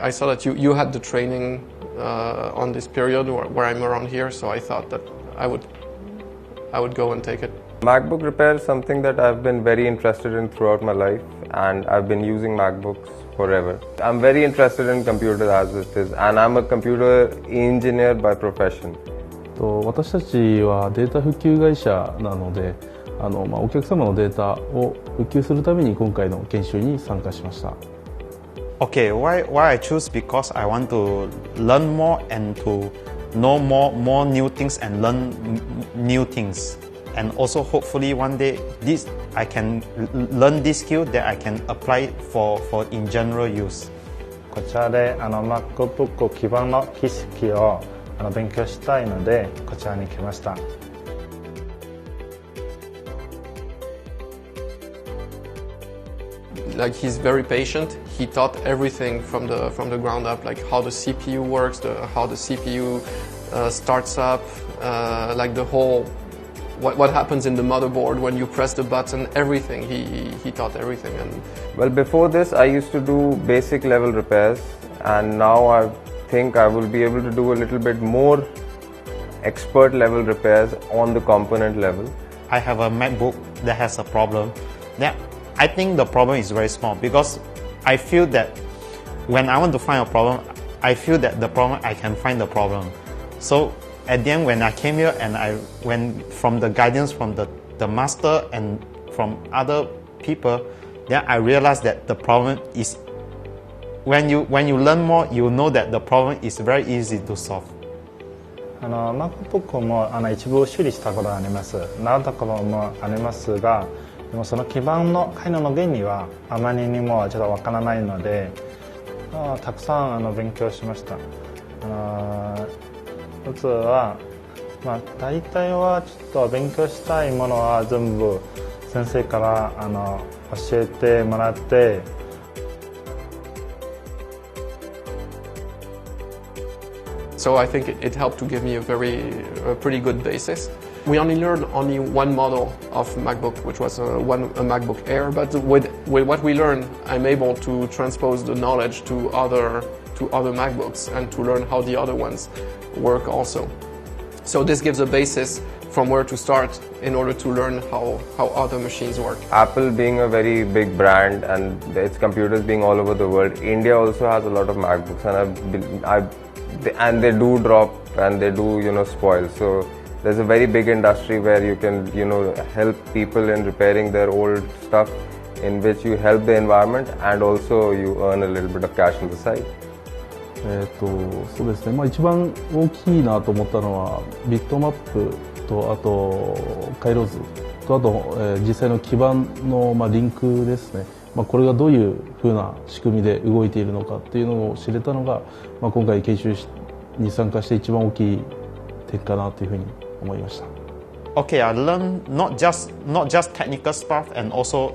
I saw that you had the training on this period where I'm around here, so I thought that I would go and take it. MacBook repair is something that I've been very interested in throughout my life, and I've been using MacBooks forever. I'm very interested in computers as it is, and I'm a computer engineer by profession. 私たちはデータ普及会社なので、お客様のデータを普及するために今回の研修に参加しました。Okay, why I choose? Because I want to learn more and to know more new things and learn new things. And also hopefully one day I can learn this skill that I can apply for in general use. こちらでMacBook 基盤の知識を勉強したいのでこちらに来ました。Like he's very patient. He taught everything from the ground up, like how the CPU works, how the CPU starts up, like the whole what happens in the motherboard when you press the button. Everything he taught everything. And well, before this I used to do basic level repairs, and now I think I will be able to do a little bit more expert level repairs on the component level. I have a MacBook that has a problem. I think the problem is very small because I feel that when I want to find a problem, I feel that I can find the problem. So at the end, when I came here and I went from the guidance from the master and from other people, then I realized that the problem is when you learn more, you know that the problem is very easy to solve. MacBook も一部修理したことがあります。習ったこともありますが、でもその基盤の回路の原理はあまりにもちょっとわからないので、たくさん勉強しました。一つは、大体はちょっと勉強したいものは全部先生から教えてもらって。So I think it helped to give me a pretty good basis. We only learned one model of MacBook, which was a MacBook Air, but with what we learned, I'm able to transpose the knowledge to other MacBooks and to learn how the other ones work also. So this gives a basis from where to start in order to learn how other machines work. Apple being a very big brand and its computers being all over the world, India also has a lot of MacBooks, and they do drop and they do spoil. So there's a very big industry where you can help people in repairing their old stuff, in which you help the environment and also you earn a little bit of cash on the side. そうですね。一番大きいなと思ったのはビットマップとあと回路図とあと、実際の基盤のリンクですね。これがどういう風な仕組みで動いているのかっていうのを知れたのが、今回研修に参加して一番大きい点かなというふうに思いました。Okay, I learned not just technical stuff and also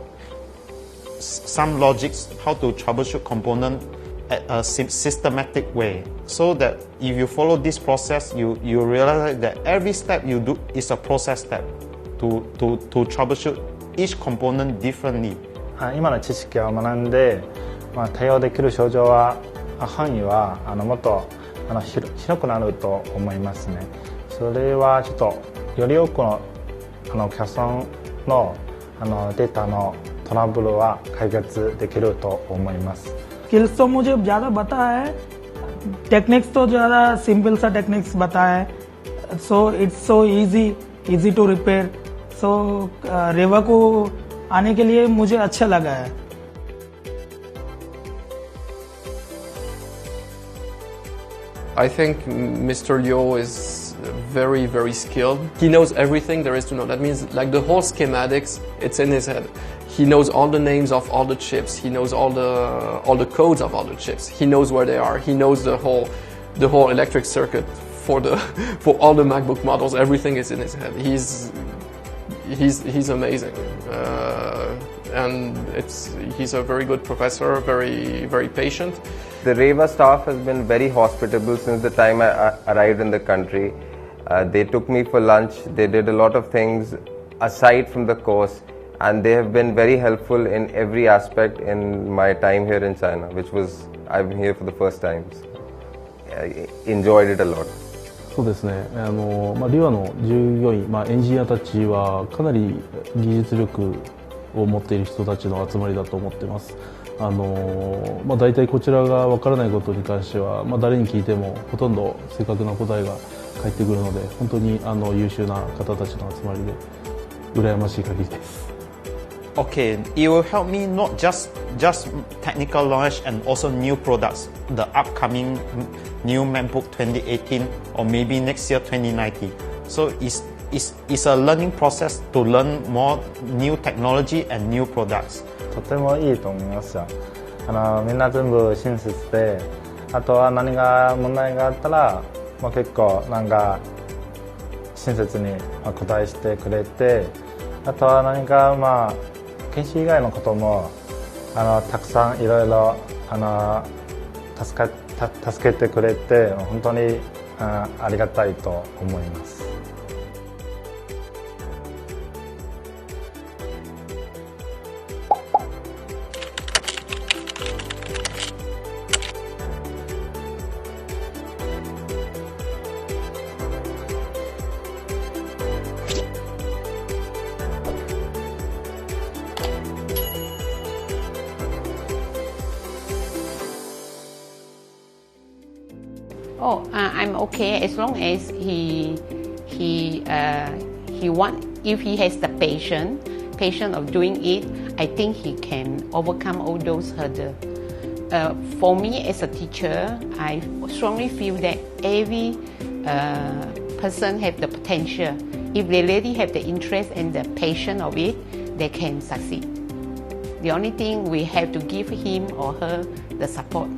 some logics, how to troubleshoot component at a systematic way. So that if you follow this process, you realize that every step you do is a process step to troubleshoot each component differently. 今の知識を学んで、対応できる範囲はもっと広くなると思いますね。それはちょっとより多くのお客さんのデータのトラブルは解決できると思います。स्किल्स तो मुझे ज़्यादा बताया है, techniques तो ज़्यादा simple सा techniques बताया है. So it's so easy to repair. So Reva को आने के लिए मुझे अच्छा लगा है. I think Mr. Liu is very, very skilled. He knows everything there is to know. That means like the whole schematics, it's in his head. He knows all the names of all the chips. He knows all the codes of all the chips. He knows where they are. He knows the whole electric circuit for all the MacBook models. Everything is in his head. He's amazing, and he's a very good professor. Very, very patient. The REWA staff has been very hospitable since the time I arrived in the country. They took me for lunch. They did a lot of things aside from the course. And they have been very helpful in every aspect in my time here in China, which was I've been here for the first time. So I enjoyed it a lot. そうですね、REWA の従業員、エンジニアたちはかなり技術力を持っている人たちの集まりだと思っています。大体こちらがわからないことに関しては、誰に聞いてもほとんど正確な答えが返ってくるので、本当に優秀な方たちの集まりで羨ましい限りです。Okay, it will help me not just technical knowledge and also new products, the upcoming new MacBook 2018 or maybe next year 2019. So it's a learning process to learn more new technology and new products. とてもいいと思いますよ。みんな全部親切で、あとは何が問題があったら、結構なんか親切に答えしてくれて、あとは何か研修以外のこともたくさんいろいろ助けてくれて本当にありがたいと思います。I'm okay as long as he want. If he has the patience of doing it, I think he can overcome all those hurdles. For me as a teacher, I strongly feel that every person have the potential. If they really have the interest and the passion of it, they can succeed. The only thing we have to give him or her the support.